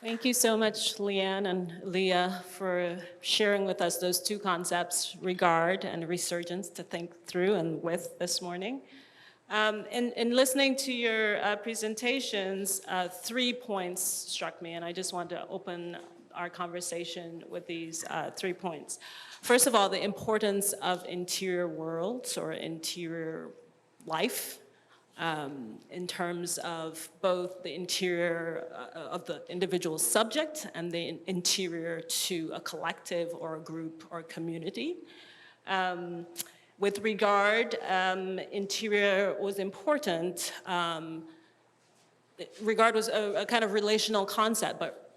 Thank you so much, Leanne and Aliyyah, for sharing with us those two concepts, regard and resurgence, to think through and with this morning. In listening to your presentations, 3 points struck me, and I just want to open our conversation with these 3 points. First of all, the importance of interior worlds or interior life, in terms of both the interior of the individual subject and the interior to a collective or a group or a community. With regard, interior was important. Regard was a kind of relational concept, but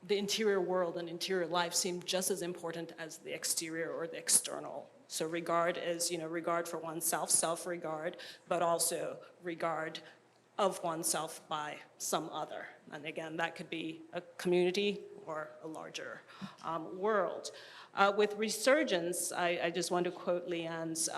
the interior world and interior life seemed just as important as the exterior or the external. So regard is, regard for oneself, self-regard, but also regard of oneself by some other. And again, that could be a community or a larger world. With resurgence, I just want to quote Leanne's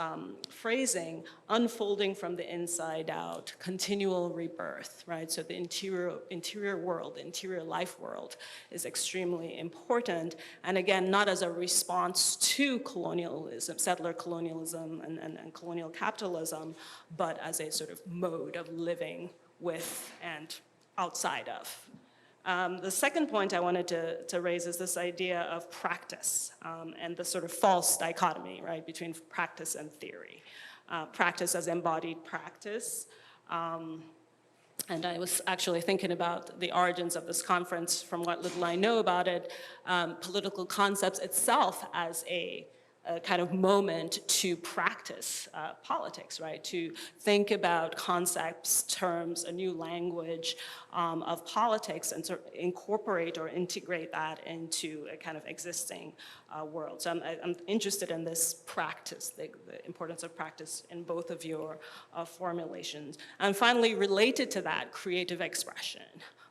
phrasing, unfolding from the inside out, continual rebirth, right? So the interior world, the interior life world is extremely important. And again, not as a response to colonialism, settler colonialism and colonial capitalism, but as a sort of mode of living with and outside of. The second point I wanted to raise is this idea of practice and the sort of false dichotomy, right, between practice and theory. Practice as embodied practice. And I was actually thinking about the origins of this conference from what little I know about it, political concepts itself as a kind of moment to practice politics, right? To think about concepts, terms, a new language of politics and sort of incorporate or integrate that into a kind of existing world. So I'm interested in this practice, the importance of practice in both of your formulations. And finally, related to that, creative expression.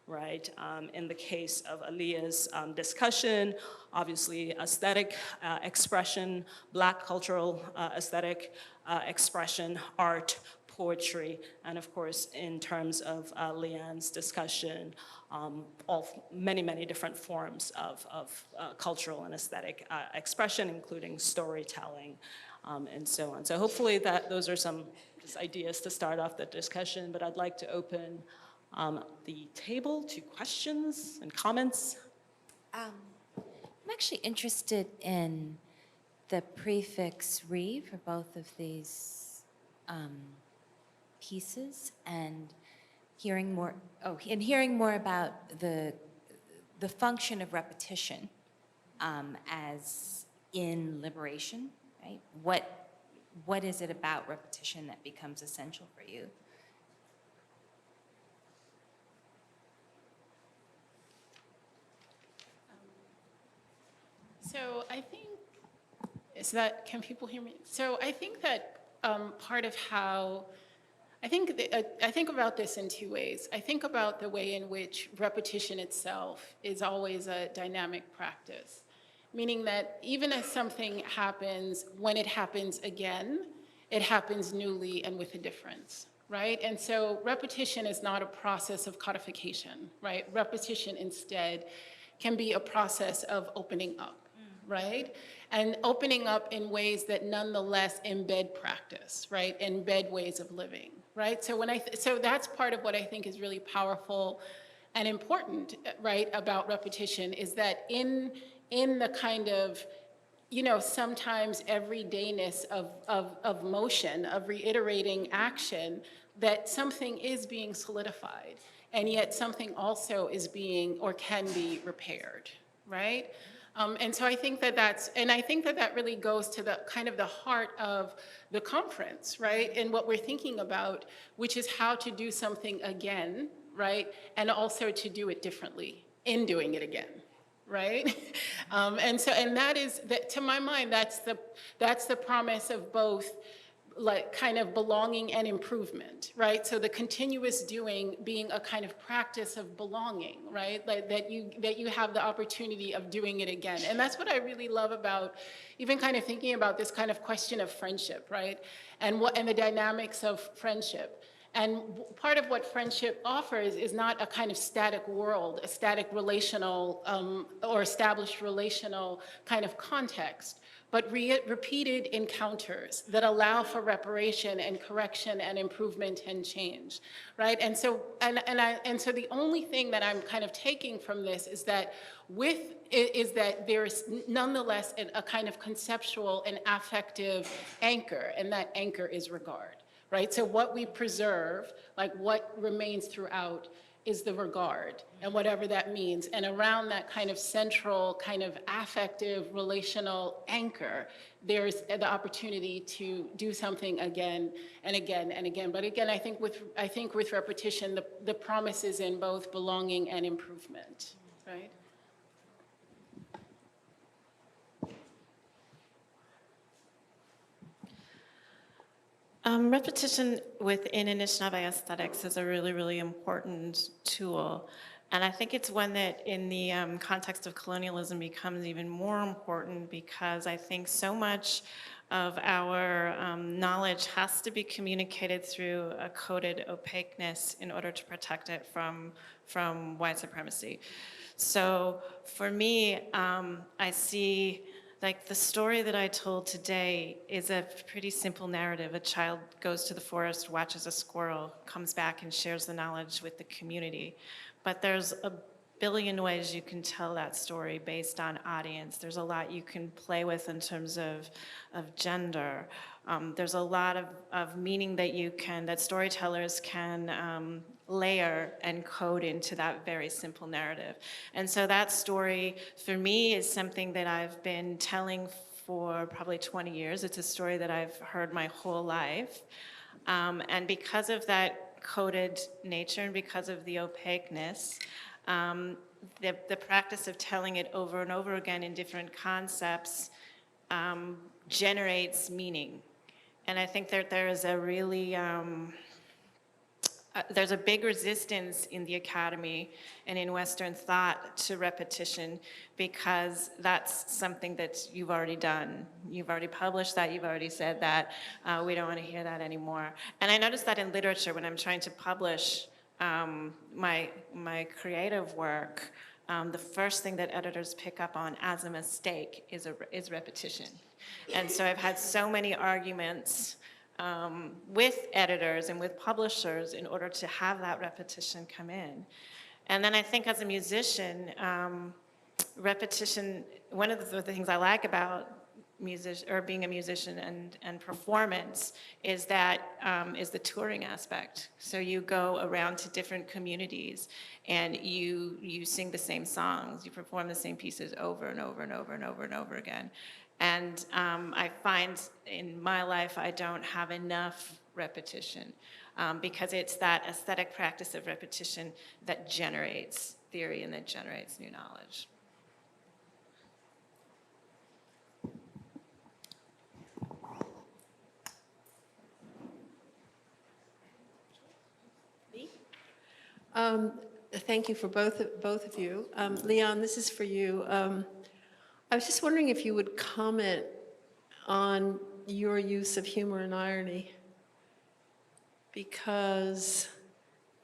Right, in the case of Aliyyah's discussion, obviously aesthetic expression, Black cultural aesthetic expression, art, poetry, and of course, in terms of Leanne's discussion, many different forms of cultural and aesthetic expression, including storytelling, and so on. So hopefully those are some just ideas to start off the discussion, but I'd like to open the table to questions and comments. I'm actually interested in the prefix "re" for both of these pieces, and hearing more about the function of repetition as in liberation, right? What is it about repetition that becomes essential for you? So I think, can people hear me? So I think that part of how, I think about this in two ways. I think about the way in which repetition itself is always a dynamic practice, meaning that even as something happens, when it happens again, it happens newly and with a difference, right? And so repetition is not a process of codification, right? Repetition instead can be a process of opening up. Right? And opening up in ways that nonetheless embed practice, right? Embed ways of living, right? So so that's part of what I think is really powerful and important, right, about repetition, is that in the kind of, sometimes everydayness of motion, of reiterating action, that something is being solidified, and yet something also is being or can be repaired, right? And so I think that really goes to the kind of the heart of the conference, right? And what we're thinking about, which is how to do something again, right? And also to do it differently in doing it again, right? And to my mind, that's the promise of both, like, kind of belonging and improvement, right? So the continuous doing being a kind of practice of belonging, right? Like that you have the opportunity of doing it again. And that's what I really love about even kind of thinking about this kind of question of friendship, right? And the dynamics of friendship. And part of what friendship offers is not a kind of static world, a static relational or established relational kind of context, but repeated encounters that allow for reparation and correction and improvement and change, right? And so, so the only thing that I'm kind of taking from this is that there is nonetheless a kind of conceptual and affective anchor, and that anchor is regard, right? So what we preserve, like what remains throughout, is the regard, and whatever that means. And around that kind of central, kind of affective, relational anchor, there's the opportunity to do something again and again and again. But again, I think with repetition, the promise is in both belonging and improvement, right? Repetition within Anishinaabe aesthetics is a really, really important tool. And I think it's one that in the context of colonialism becomes even more important, because I think so much of our knowledge has to be communicated through a coded opaqueness in order to protect it from white supremacy. So for me, I see, like, the story that I told today is a pretty simple narrative. A child goes to the forest, watches a squirrel, comes back and shares the knowledge with the community. But there's a billion ways you can tell that story based on audience. There's a lot you can play with in terms of gender. There's a lot of meaning that storytellers can layer and code into that very simple narrative. And so that story, for me, is something that I've been telling for probably 20 years. It's a story that I've heard my whole life. And because of that coded nature and because of the opaqueness, the practice of telling it over and over again in different concepts generates meaning. And I think that there is a really, there's a big resistance in the academy and in Western thought to repetition, because that's something that you've already done. You've already published that, you've already said that, we don't want to hear that anymore. And I noticed that in literature when I'm trying to publish my creative work, the first thing that editors pick up on as a mistake is repetition. And so I've had so many arguments with editors and with publishers in order to have that repetition come in. And then I think as a musician, repetition, one of the things I like about being a musician and performance is that is the touring aspect. So you go around to different communities and you sing the same songs, you perform the same pieces over and over and over and over and over again. And I find in my life I don't have enough repetition because it's that aesthetic practice of repetition that generates theory and that generates new knowledge. Thank you for both of you. Leanne, this is for you. I was just wondering if you would comment on your use of humor and irony, because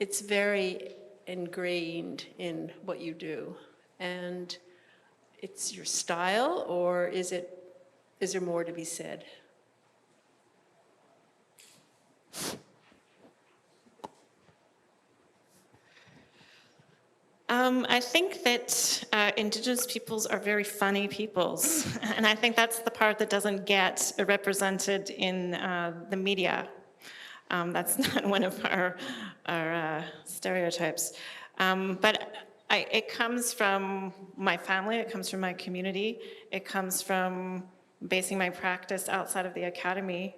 it's very ingrained in what you do. And it's your style, or is there more to be said? I think that Indigenous peoples are very funny peoples, and I think that's the part that doesn't get represented in the media. That's not one of our stereotypes. But it comes from my family, it comes from my community, it comes from basing my practice outside of the academy.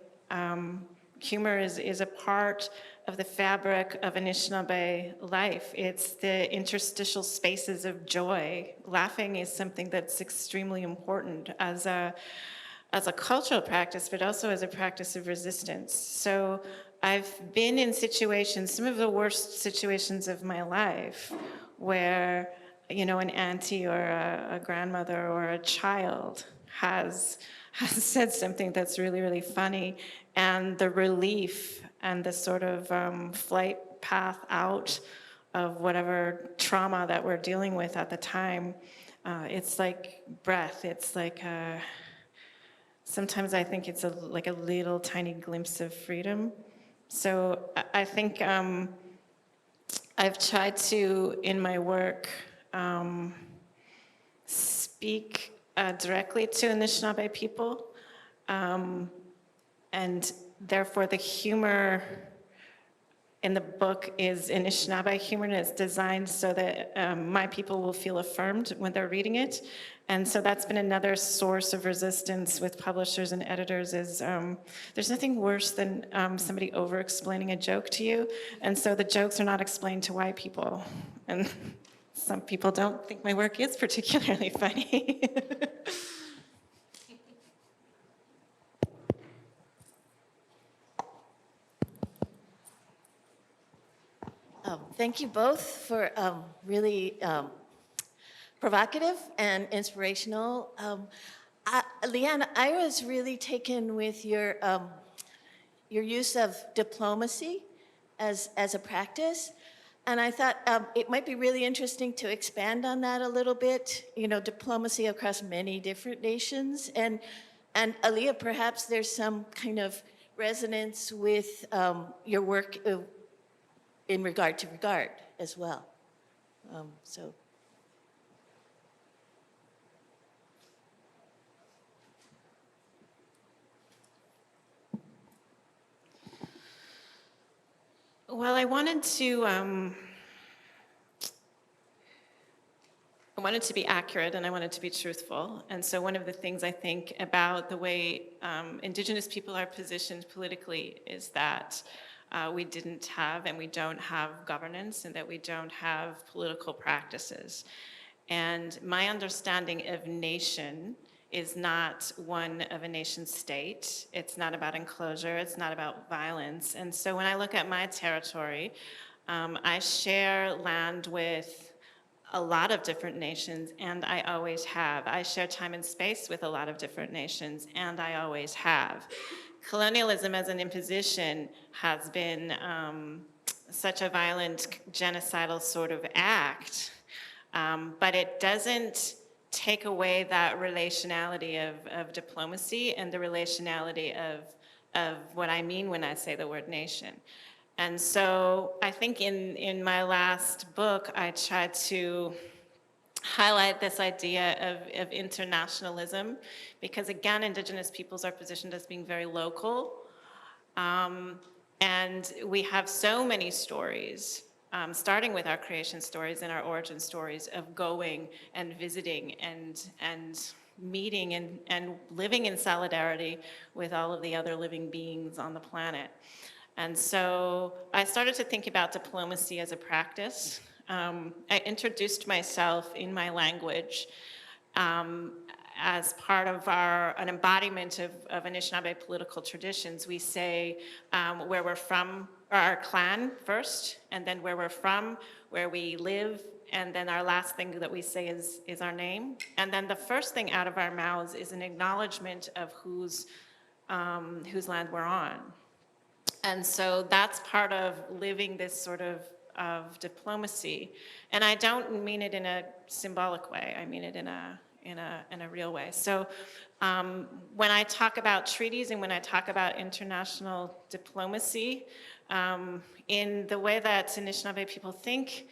Humor is a part of the fabric of Anishinaabe life. It's the interstitial spaces of joy. Laughing is something that's extremely important as a cultural practice, but also as a practice of resistance. So I've been in situations, some of the worst situations of my life, where, you know, an auntie or a grandmother or a child has said something that's really, really funny, and the relief and the sort of flight path out of whatever trauma that we're dealing with at the time. It's like breath. It's like sometimes I think it's like a little tiny glimpse of freedom. So I think I've tried to, in my work, speak directly to Anishinaabe people, and therefore the humor in the book is Anishinaabe humor, and it's designed so that my people will feel affirmed when they're reading it. And so that's been another source of resistance with publishers and editors is there's nothing worse than somebody over-explaining a joke to you. And so the jokes are not explained to white people. And some people don't think my work is particularly funny. Thank you both for really provocative and inspirational. Leanne, I was really taken with your use of diplomacy as a practice, and I thought it might be really interesting to expand on that a little bit. You know, diplomacy across many different nations, and Aliyyah, perhaps there's some kind of resonance with your work in regard to regard as well. So. Well, I wanted to be accurate and I wanted to be truthful. And so one of the things I think about the way Indigenous people are positioned politically is that we didn't have and we don't have governance and that we don't have political practices. And my understanding of nation is not one of a nation state. It's not about enclosure, it's not about violence. And so when I look at my territory, I share land with a lot of different nations, and I always have. I share time and space with a lot of different nations, and I always have. Colonialism as an imposition has been such a violent, genocidal sort of act, but it doesn't take away that relationality of diplomacy and the relationality of what I mean when I say the word nation. And so I think in my last book, I tried to highlight this idea of internationalism, because again, Indigenous peoples are positioned as being very local. And we have so many stories, starting with our creation stories and our origin stories of going and visiting and meeting and living in solidarity with all of the other living beings on the planet. And so I started to think about diplomacy as a practice. I introduced myself in my language as part of an embodiment of Anishinaabe political traditions. We say where we're from, or our clan first, and then where we're from, where we live, and then our last thing that we say is our name. And then the first thing out of our mouths is an acknowledgement of whose land we're on. And so that's part of living this sort of diplomacy. And I don't mean it in a symbolic way, I mean it in a real way. So when I talk about treaties and when I talk about international diplomacy, in the way that Anishinaabe people think,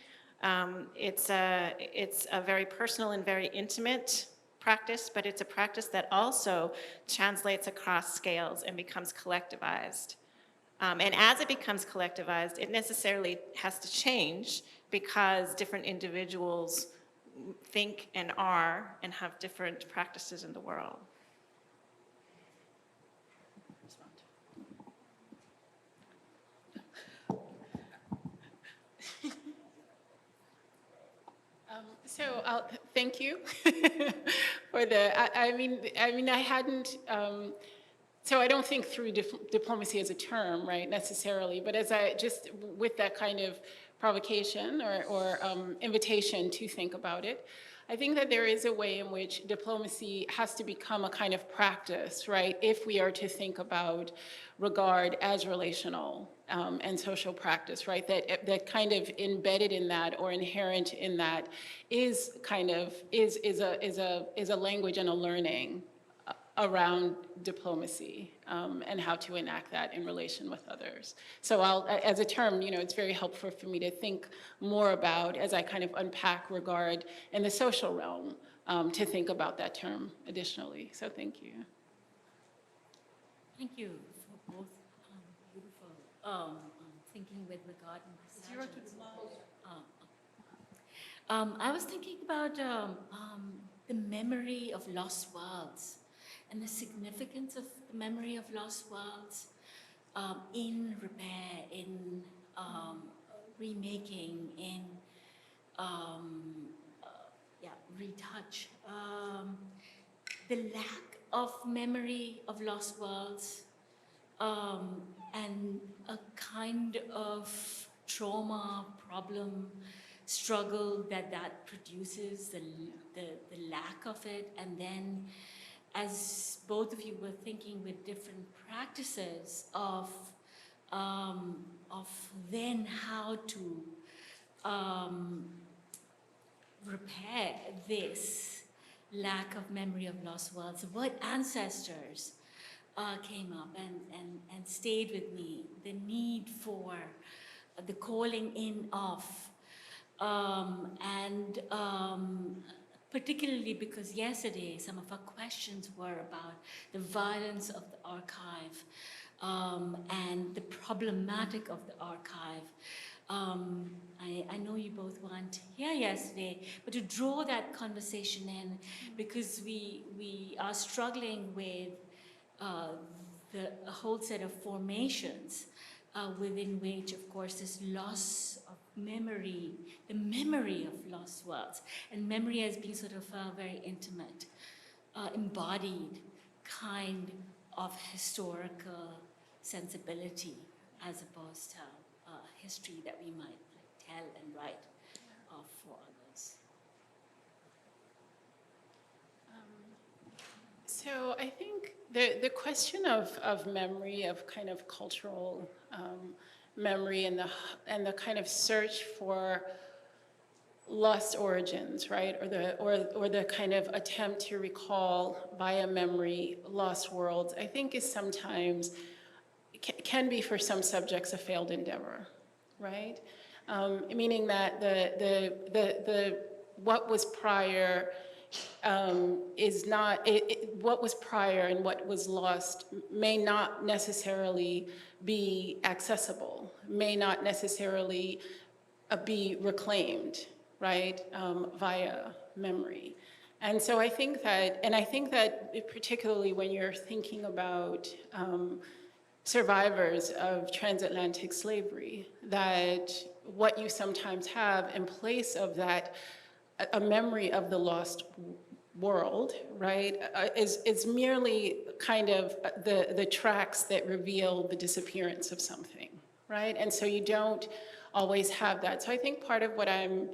it's a very personal and very intimate practice, but it's a practice that also translates across scales and becomes collectivized. And as it becomes collectivized, it necessarily has to change because different individuals think and are and have different practices in the world. So thank you for the. I mean, I hadn't. So I don't think through diplomacy as a term, right, necessarily, but as I just with that kind of provocation or invitation to think about it. I think that there is a way in which diplomacy has to become a kind of practice, right? If we are to think about regard as relational and social practice, right? That kind of embedded in that or inherent in that is kind of is a language and a learning around diplomacy and how to enact that in relation with others. So as a term, it's very helpful for me to think more about as I kind of unpack regard in the social realm to think about that term additionally. So thank you. Thank you for both beautiful thinking with regard and resurgence. I was thinking about the memory of lost worlds and the significance of the memory of lost worlds in repair, in remaking, in retouch. The lack of memory of lost worlds and a kind of trauma, problem, struggle that produces, the lack of it, and then as both of you were thinking with different practices of then how to repair this lack of memory of lost worlds, what ancestors came up and stayed with me, the need for the calling in of, particularly because yesterday some of our questions were about the violence of the archive and the problematic of the archive. I know you both weren't here yesterday, but to draw that conversation in, because we are struggling with a whole set of formations within which, of course, this loss of memory, the memory of lost worlds, and memory as being sort of a very intimate, embodied kind of historical sensibility, as opposed to history that we might tell and write for others. So I think the question of memory, of kind of cultural memory, and the kind of search for lost origins, right, or the kind of attempt to recall via memory lost worlds, I think is sometimes can be for some subjects a failed endeavor, right? Meaning that the what was prior is not, what was prior and what was lost may not necessarily be accessible, may not necessarily be reclaimed, right, via memory. And so I think that particularly when you're thinking about survivors of transatlantic slavery, that what you sometimes have in place of that, a memory of the lost world, right, is merely kind of the tracks that reveal the disappearance of something, right? And so you don't always have that. So I think part of what I'm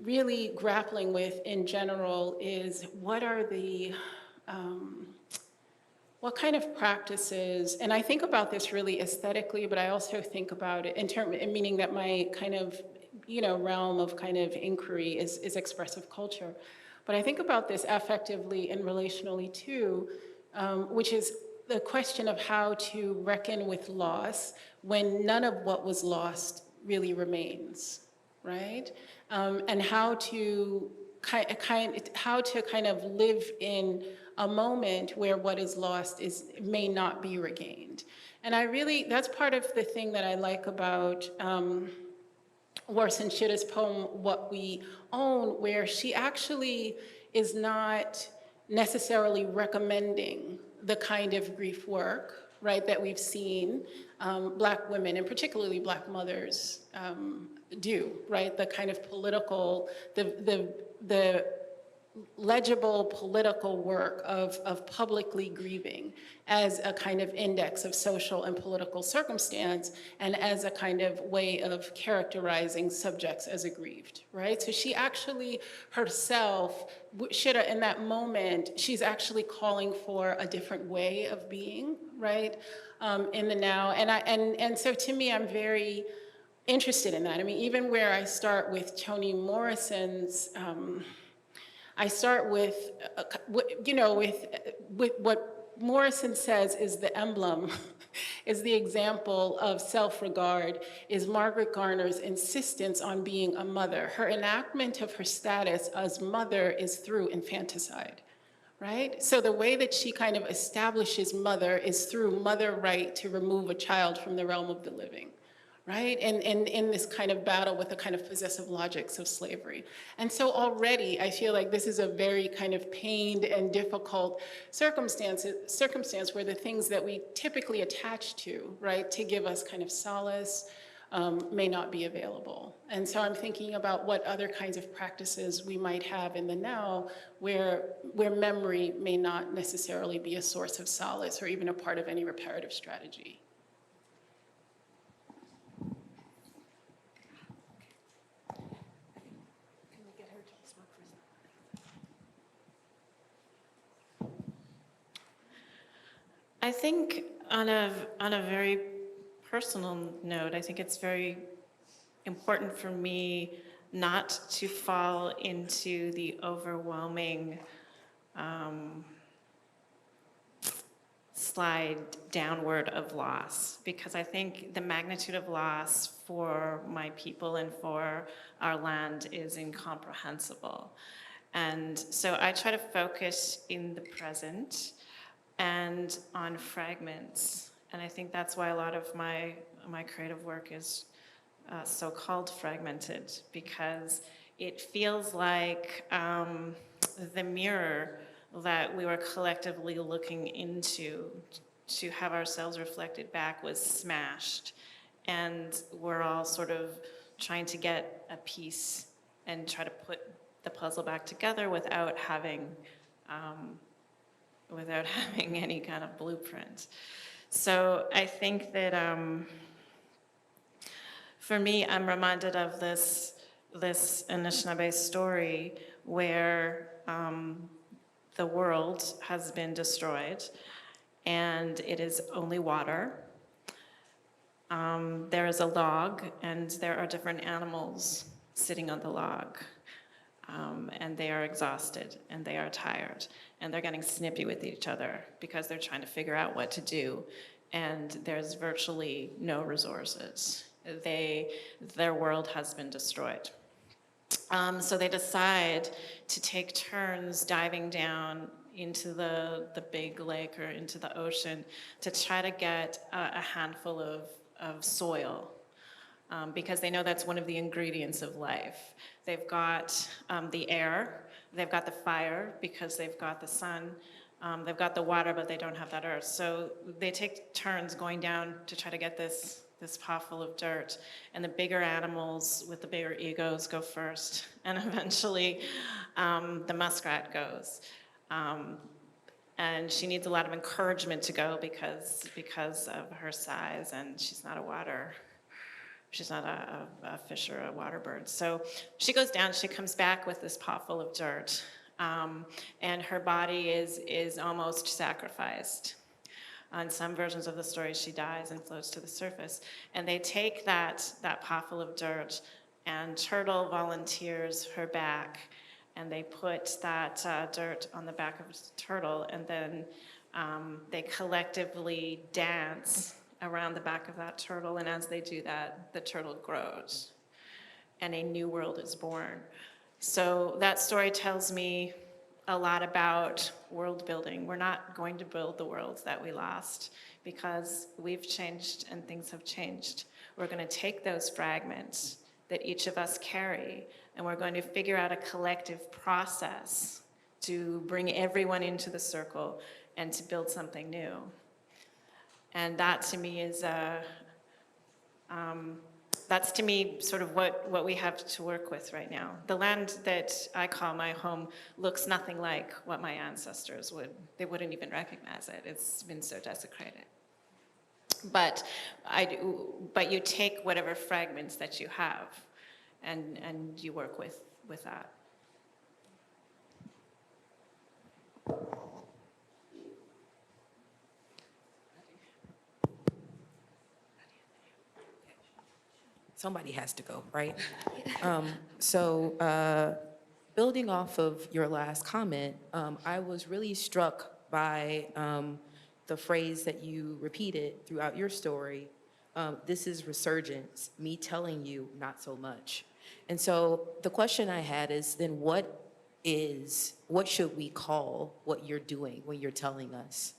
really grappling with in general is what are the, what kind of practices, and I think about this really aesthetically, but I also think about it in meaning that my kind of, realm of kind of inquiry is expressive culture. But I think about this affectively and relationally too, which is the question of how to reckon with loss when none of what was lost really remains, right? And how to kind of live in a moment where what is lost may not be regained. And that's part of the thing that I like about Warsan Shitta's poem, What We Own, where she actually is not necessarily recommending the kind of grief work, right, that we've seen Black women, and particularly Black mothers, do, right? The kind of political, the legible political work of publicly grieving as a kind of index of social and political circumstance and as a kind of way of characterizing subjects as aggrieved, right? So she actually herself, in that moment, she's actually calling for a different way of being, right, in the now. And so to me, I'm very interested in that. I mean, even where I start with Toni Morrison's, I start with, with what Morrison says is the emblem, is the example of self-regard, is Margaret Garner's insistence on being a mother. Her enactment of her status as mother is through infanticide, right? So the way that she kind of establishes mother is through mother right to remove a child from the realm of the living, right? And in this kind of battle with the kind of possessive logics of slavery. And so already I feel like this is a very kind of pained and difficult circumstance where the things that we typically attach to, right, to give us kind of solace, may not be available. And so I'm thinking about what other kinds of practices we might have in the now where memory may not necessarily be a source of solace or even a part of any reparative strategy. I think on a very personal note, I think it's very important for me not to fall into the overwhelming slide downward of loss, because I think the magnitude of loss for my people and for our land is incomprehensible. And so I try to focus in the present and on fragments. And I think that's why a lot of my creative work is so-called fragmented, because it feels like the mirror that we were collectively looking into to have ourselves reflected back was smashed. And we're all sort of trying to get a piece and try to put the puzzle back together without having any kind of blueprint. So I think that for me, I'm reminded of this Anishinaabe story where the world has been destroyed and it is only water. There is a log and there are different animals sitting on the log. And they are exhausted and they are tired and they're getting snippy with each other because they're trying to figure out what to do, and there's virtually no resources. Their world has been destroyed. So they decide to take turns diving down into the big lake or into the ocean to try to get a handful of soil. Because they know that's one of the ingredients of life. They've got the air, they've got the fire because they've got the sun, they've got the water, but they don't have that earth. So they take turns going down to try to get this pot full of dirt, and the bigger animals with the bigger egos go first, and eventually the muskrat goes. And she needs a lot of encouragement to go because of her size, and she's not a fish or a water bird. So she goes down, she comes back with this pot full of dirt, and her body is almost sacrificed. On some versions of the story, she dies and floats to the surface. And they take that pot full of dirt, and Turtle volunteers her back, and they put that dirt on the back of Turtle, and then they collectively dance around the back of that turtle, and as they do that, the turtle grows, and a new world is born. So that story tells me a lot about world building. We're not going to build the worlds that we lost because we've changed and things have changed. We're going to take those fragments that each of us carry, and we're going to figure out a collective process to bring everyone into the circle and to build something new. And that to me is that's to me sort of what we have to work with right now. The land that I call my home looks nothing like what my ancestors would. They wouldn't even recognize it. It's been so desecrated. But you take whatever fragments that you have, and you work with that. Somebody has to go, right? Building off of your last comment, I was really struck by the phrase that you repeated throughout your story. This is resurgence, me telling you not so much. And so the question I had is then what should we call what you're doing when you're telling us?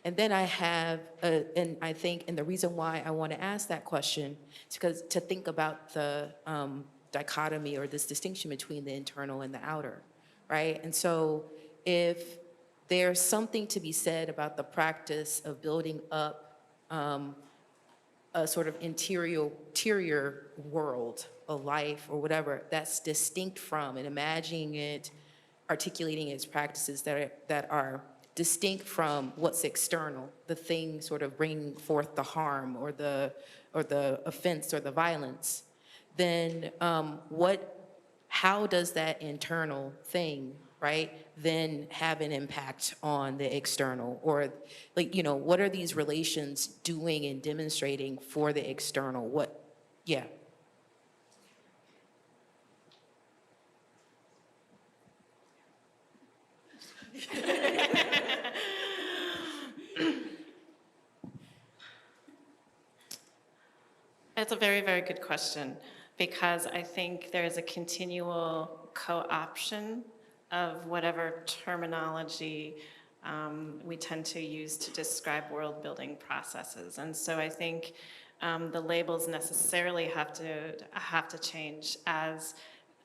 And then I have, and I think, and the reason why I want to ask that question is because to think about the dichotomy or this distinction between the internal and the outer, right? And so if there's something to be said about the practice of building up a sort of interior world, a life or whatever, that's distinct from and imagining it, articulating its practices that are distinct from what's external, the thing sort of bringing forth the harm or the offense or the violence, then how does that internal thing, right, then have an impact on the external? Or what are these relations doing and demonstrating for the external? Yeah. That's a very, very good question, because I think there is a continual co-option of whatever terminology we tend to use to describe world-building processes. And so I think the labels necessarily have to change as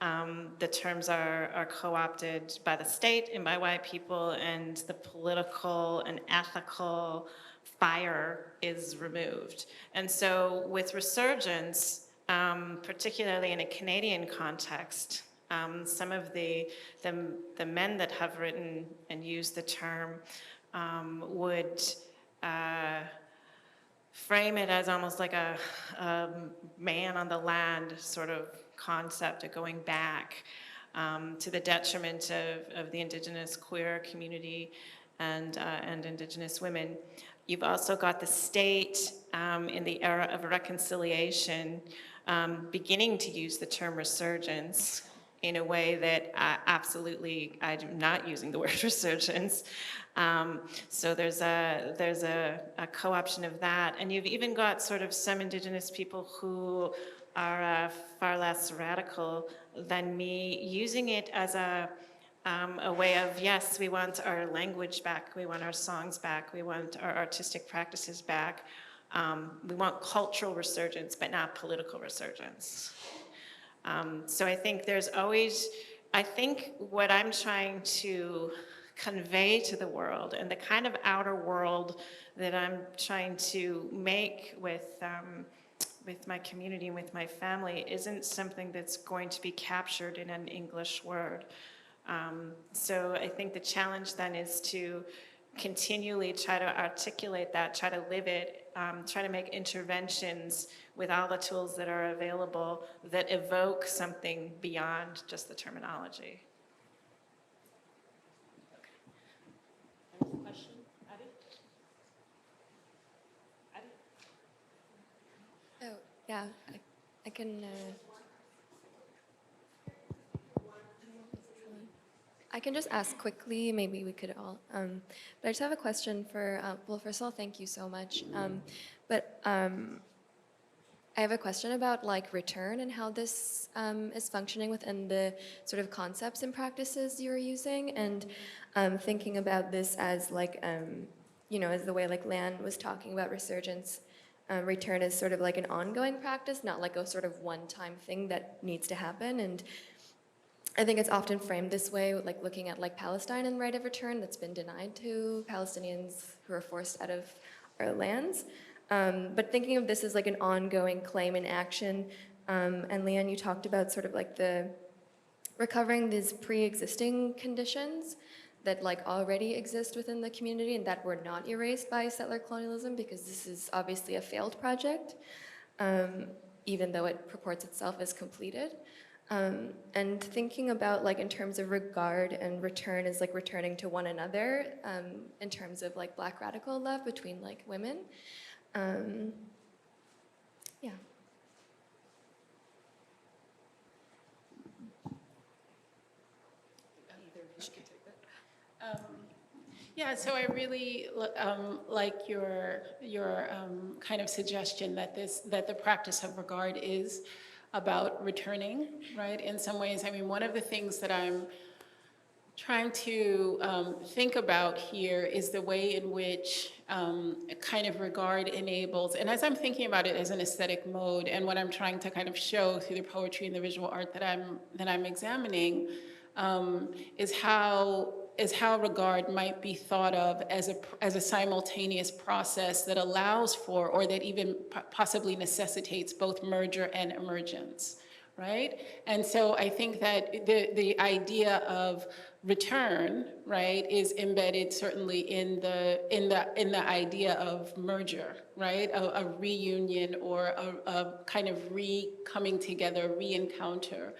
the terms are co-opted by the state and by white people, and the political and ethical fire is removed. And so with Resurgence, particularly in a Canadian context, some of the men that have written and used the term would frame it as almost like a man on the land sort of concept of going back to the detriment of the Indigenous queer community and Indigenous women. You've also got the state in the era of reconciliation beginning to use the term resurgence in a way that I'm not using the word resurgence. So there's a co-option of that. And you've even got sort of some Indigenous people who are far less radical than me, using it as a way of, yes, we want our language back, we want our songs back, we want our artistic practices back. We want cultural resurgence, but not political resurgence. So I think I think what I'm trying to convey to the world, and the kind of outer world that I'm trying to make with my community and with my family, isn't something that's going to be captured in an English word. So I think the challenge then is to continually try to articulate that, try to live it, try to make interventions with all the tools that are available that evoke something beyond just the terminology. Question? Adi? Oh, yeah, I can... I can just ask quickly, maybe we could all, but I just have a question for, well, first of all, thank you so much. I have a question about like return and how this is functioning within the sort of concepts and practices you're using, and thinking about this as like, as the way like Leanne was talking about resurgence, return is sort of like an ongoing practice, not like a sort of one-time thing that needs to happen. And I think it's often framed this way, like looking at like Palestine and right of return that's been denied to Palestinians who are forced out of our lands. But thinking of this as like an ongoing claim and action And Leanne, you talked about sort of like the recovering these pre-existing conditions that like already exist within the community and that were not erased by settler colonialism, because this is obviously a failed project, even though it purports itself as completed. And thinking about like in terms of regard and return is like returning to one another in terms of like Black radical love between like women. Yeah. Yeah, so I really like your kind of suggestion that the practice of regard is about returning, right? In some ways, I mean, one of the things that I'm trying to think about here is the way in which kind of regard enables, and as I'm thinking about it as an aesthetic mode, and what I'm trying to kind of show through the poetry and the visual art that I'm examining, is how regard might be thought of as a simultaneous process that allows for, or that even possibly necessitates, both merger and emergence, right? And so I think that the idea of return, right, is embedded certainly in the idea of merger, right? A reunion or a kind of coming together, re-encounter.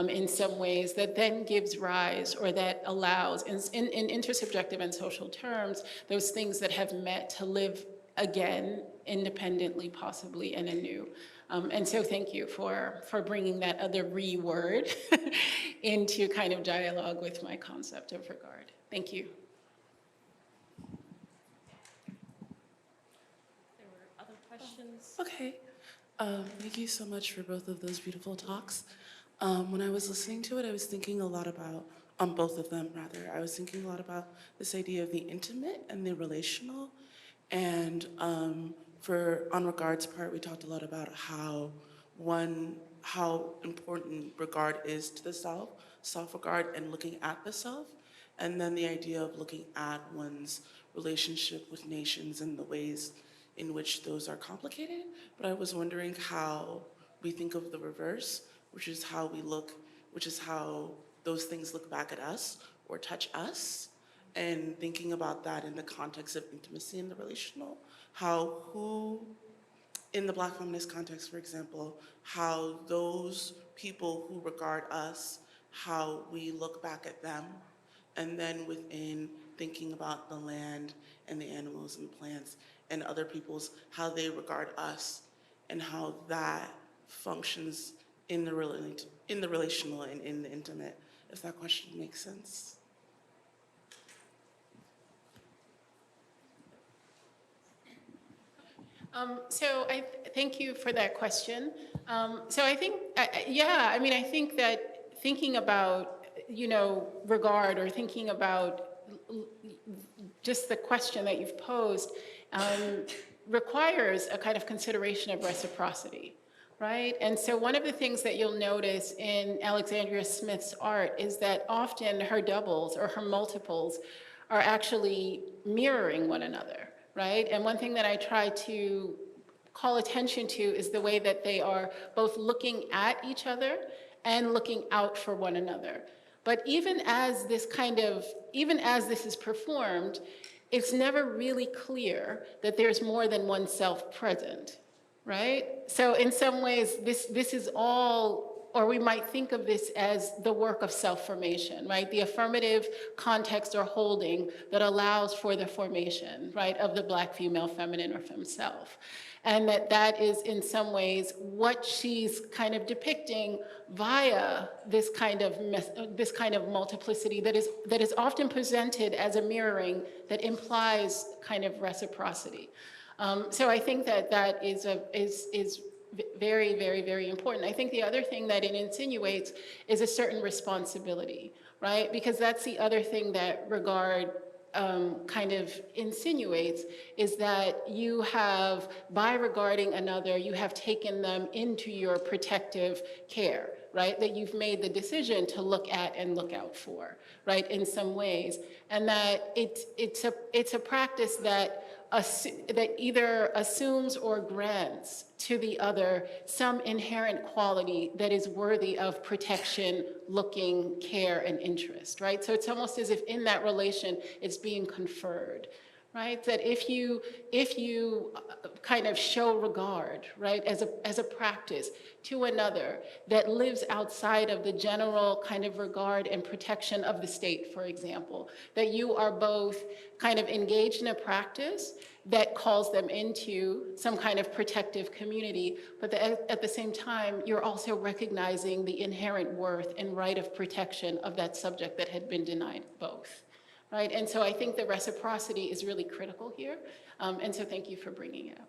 In some ways that then gives rise, or that allows, in intersubjective and social terms, those things that have met to live again, independently, possibly, and anew. And so thank you for bringing that other word into kind of dialogue with my concept of regard. Thank you. There were other questions? Okay. Thank you so much for both of those beautiful talks. When I was listening to it, I was thinking a lot about, both of them rather, I was thinking a lot about this idea of the intimate and the relational. And on regard's part, we talked a lot about how important regard is to the self, self-regard and looking at the self. And then the idea of looking at one's relationship with nations and the ways in which those are complicated. But I was wondering how we think of the reverse, which is how those things look back at us or touch us, and thinking about that in the context of intimacy in the relational, in the Black feminist context, for example, how those people who regard us, how we look back at them, and then within thinking about the land and the animals and the plants and other people's, how they regard us, and how that functions in the relational and in the intimate, if that question makes sense. So I thank you for that question. So I think, I think that thinking about, regard, or thinking about just the question that you've posed requires a kind of consideration of reciprocity. Right? And so one of the things that you'll notice in Alexandria Smith's art is that often her doubles or her multiples are actually mirroring one another, right? And one thing that I try to call attention to is the way that they are both looking at each other and looking out for one another. But even as this is performed, it's never really clear that there's more than one self present. Right? So in some ways, this is all, or we might think of this as the work of self-formation, right? The affirmative context or holding that allows for the formation, right, of the Black female feminine or femself. And that is in some ways what she's kind of depicting via this kind of multiplicity that is often presented as a mirroring that implies kind of reciprocity. So I think that is very, very, very important. I think the other thing that it insinuates is a certain responsibility, right? Because that's the other thing that regard kind of insinuates, is that you have, by regarding another, you have taken them into your protective care, right? That you've made the decision to look at and look out for, right? In some ways, and that it's a practice that that either assumes or grants to the other some inherent quality that is worthy of protection, looking, care, and interest, right? So it's almost as if in that relation, it's being conferred, right? That if you kind of show regard, right, as a practice to another that lives outside of the general kind of regard and protection of the state, for example, that you are both kind of engaged in a practice that calls them into some kind of protective community, but at the same time, you're also recognizing the inherent worth and right of protection of that subject that had been denied both. Right? And so I think the reciprocity is really critical here. And so thank you for bringing it up.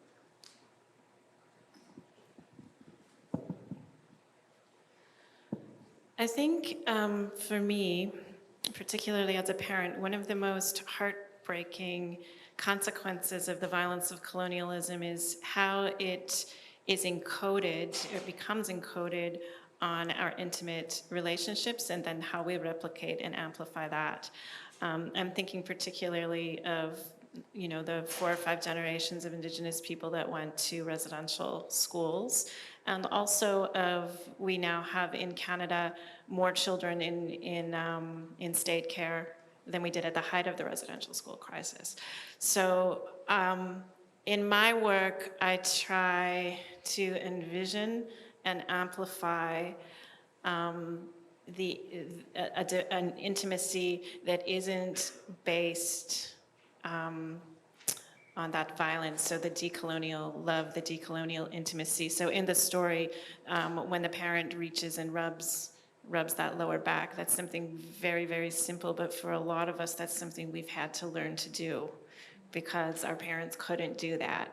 I think for me, particularly as a parent, one of the most heartbreaking consequences of the violence of colonialism is how it is encoded, or becomes encoded on our intimate relationships, and then how we replicate and amplify that. I'm thinking particularly of, you know, the 4 or 5 generations of Indigenous people that went to residential schools, and also of, we now have in Canada more children in state care than we did at the height of the residential school crisis. So in my work, I try to envision and amplify an intimacy that isn't based on that violence, so the decolonial love, the decolonial intimacy. So in the story, when the parent reaches and rubs that lower back, that's something very, very simple, but for a lot of us, that's something we've had to learn to do because our parents couldn't do that.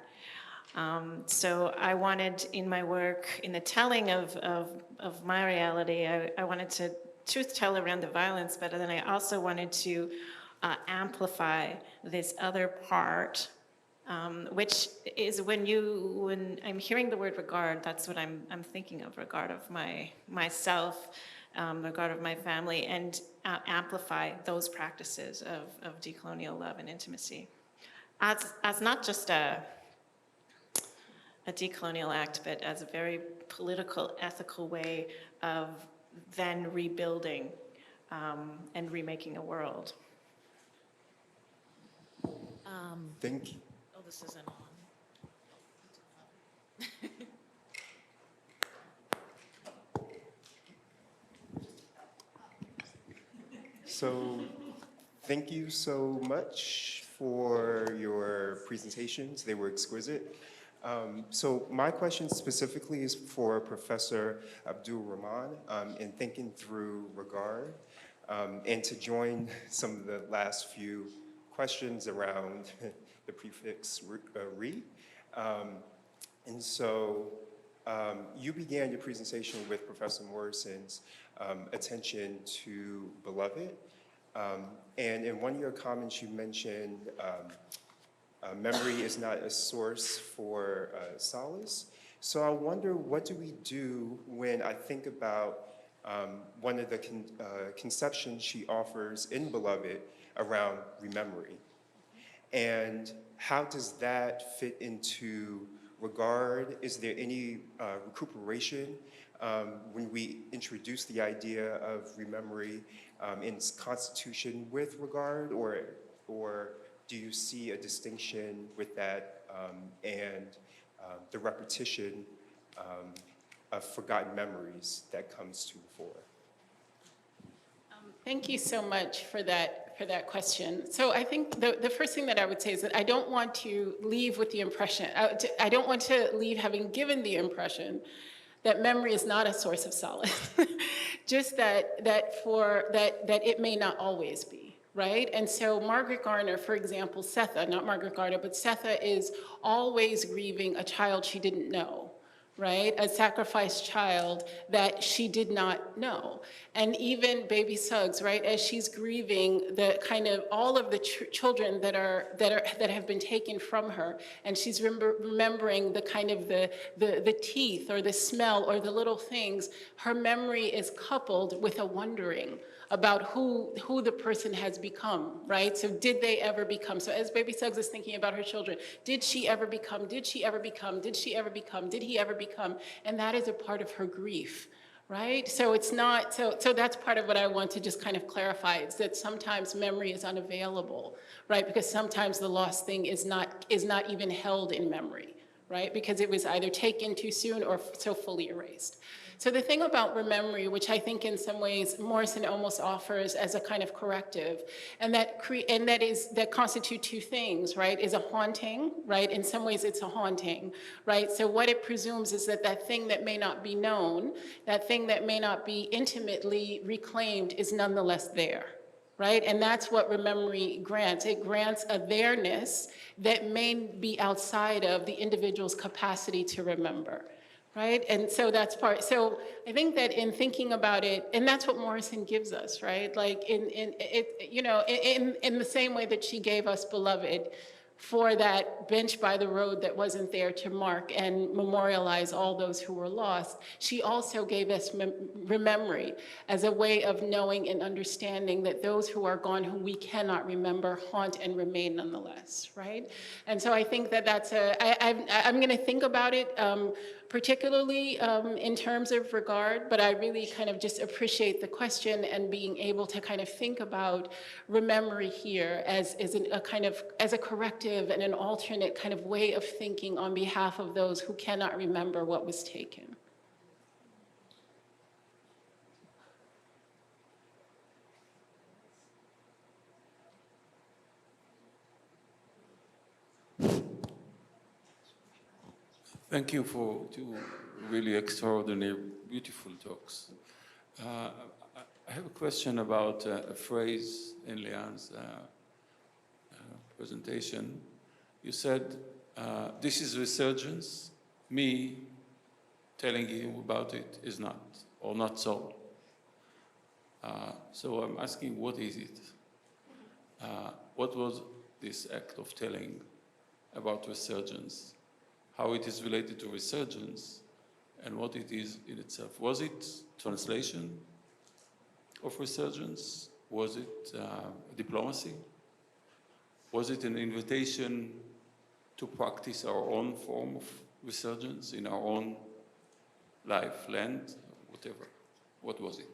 So I wanted in my work, in the telling of my reality, I wanted to truth tell around the violence, but then I also wanted to amplify this other part, which is when I'm hearing the word regard, that's what I'm thinking of, regard of myself, regard of my family, and amplify those practices of decolonial love and intimacy. As not just a decolonial act, but as a very political, ethical way of then rebuilding and remaking a world. Thank you. Oh, this isn't on. So, thank you so much for your presentations. They were exquisite. So my question specifically is for Professor Abdur-Rahman in thinking through regard, and to join some of the last few questions around the prefix re. And so you began your presentation with Professor Morrison's attention to beloved. And in one of your comments, you mentioned memory is not a source for solace. So I wonder, what do we do when I think about one of the conceptions she offers in Beloved around remembering? And how does that fit into regard? Is there any recuperation when we introduce the idea of rememory in constitution with regard, or do you see a distinction with that and the repetition of forgotten memories that comes to the fore? Thank you so much for that question. So I think the first thing that I would say is that I don't want to leave with the impression, I don't want to leave having given the impression that memory is not a source of solace, just that it may not always be, right? And so Margaret Garner, for example, Setha, not Margaret Garner, but Setha is always grieving a child she didn't know, right? A sacrificed child that she did not know. And even baby Suggs, right, as she's grieving the kind of all of the children that have been taken from her, and she's remembering the kind of the teeth or the smell or the little things, her memory is coupled with a wondering about who the person has become, right? So did they ever become? So as Baby Suggs is thinking about her children, did she ever become? Did she ever become? Did she ever become? Did he ever become? And that is a part of her grief. Right? So it's not, so that's part of what I want to just kind of clarify, is that sometimes memory is unavailable, right? Because sometimes the lost thing is not even held in memory, right? Because it was either taken too soon or so fully erased. So the thing about rememory, which I think in some ways Morrison almost offers as a kind of corrective, and that constitute two things, right? Is a haunting, right? In some ways it's a haunting, right? So what it presumes is that that thing that may not be known, that thing that may not be intimately reclaimed is nonetheless there, right? And that's what rememory grants. It grants a there-ness that may be outside of the individual's capacity to remember. Right, and so that's part. So I think that in thinking about it, and that's what Morrison gives us, right? Like in the same way that she gave us Beloved, for that bench by the road that wasn't there to mark and memorialize all those who were lost, she also gave us rememory as a way of knowing and understanding that those who are gone, whom we cannot remember, haunt and remain nonetheless, right? And so I think that that's I'm going to think about it particularly in terms of regard, but I really kind of just appreciate the question and being able to kind of think about rememory here as a corrective and an alternate kind of way of thinking on behalf of those who cannot remember what was taken. Thank you for two really extraordinary, beautiful talks. I have a question about a phrase in Leanne's presentation. You said, this is resurgence. Me telling you about it is not, or not so. So I'm asking, what is it? What was this act of telling about resurgence? How it is related to resurgence, and what it is in itself. Was it translation of resurgence? Was it diplomacy? Was it an invitation to practice our own form of resurgence in our own life, land, whatever? What was it?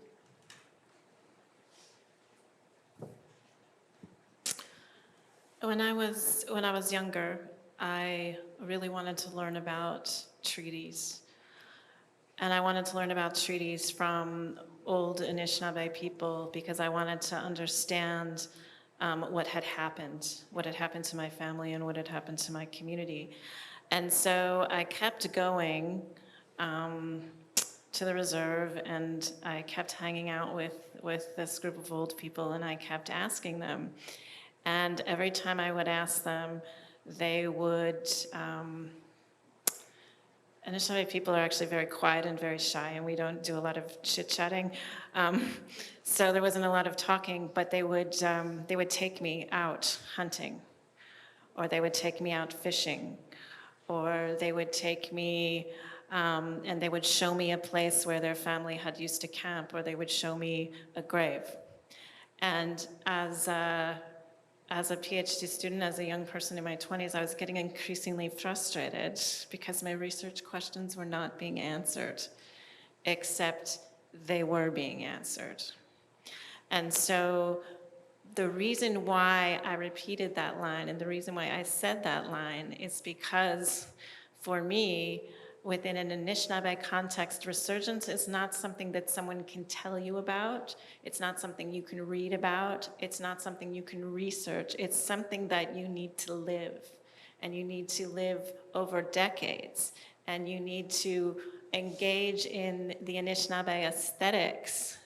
When I was younger, I really wanted to learn about treaties. And I wanted to learn about treaties from old Anishinaabe people because I wanted to understand what had happened to my family and what had happened to my community. And so I kept going to the reserve, and I kept hanging out with this group of old people, and I kept asking them. And every time I would ask them, they would, Anishinaabe people are actually very quiet and very shy, and we don't do a lot of chit-chatting. So there wasn't a lot of talking, but they would take me out hunting, or they would take me out fishing, or they would take me, and they would show me a place where their family had used to camp, or they would show me a grave. And as a PhD student, as a young person in my 20s, I was getting increasingly frustrated because my research questions were not being answered, except they were being answered. And so the reason why I repeated that line and the reason why I said that line is because, for me, within an Anishinaabe context, resurgence is not something that someone can tell you about. It's not something you can read about. It's not something you can research. It's something that you need to live. And you need to live over decades. And you need to engage in the Anishinaabe aesthetics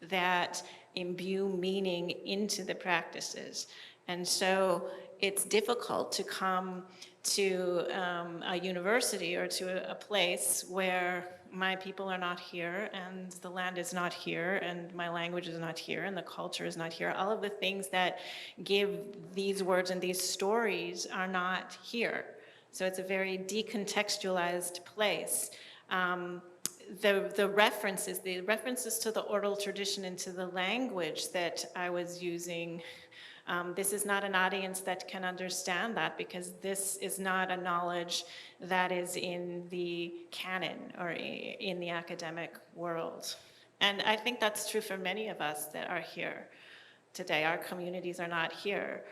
that imbue meaning into the practices. And so it's difficult to come to a university or to a place where my people are not here and the land is not here and my language is not here and the culture is not here. All of the things that give these words and these stories are not here. So it's a very decontextualized place. the references to the oral tradition and to the language that I was using, this is not an audience that can understand that, because this is not a knowledge that is in the canon or in the academic world. And I think that's true for many of us that are here today. Our communities are not here.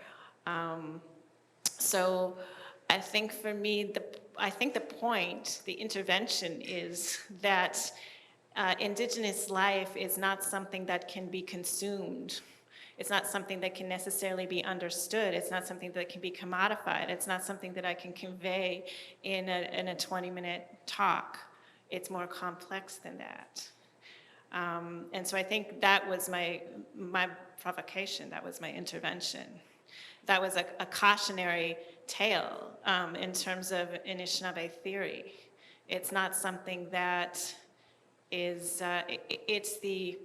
So I think for me, the point, the intervention is that Indigenous life is not something that can be consumed. It's not something that can necessarily be understood. It's not something that can be commodified. It's not something that I can convey in a 20-minute talk. It's more complex than that. And so I think that was my provocation. That was my intervention. That was a cautionary tale in terms of Anishinaabe theory. It's not something that is, it's the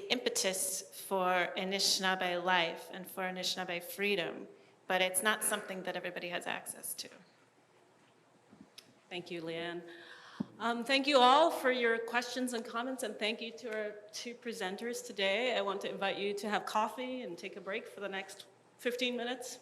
impetus for Anishinaabe life and for Anishinaabe freedom, but it's not something that everybody has access to. Thank you, Leanne. Thank you all for your questions and comments, and thank you to our two presenters today. I want to invite you to have coffee and take a break for the next 15 minutes.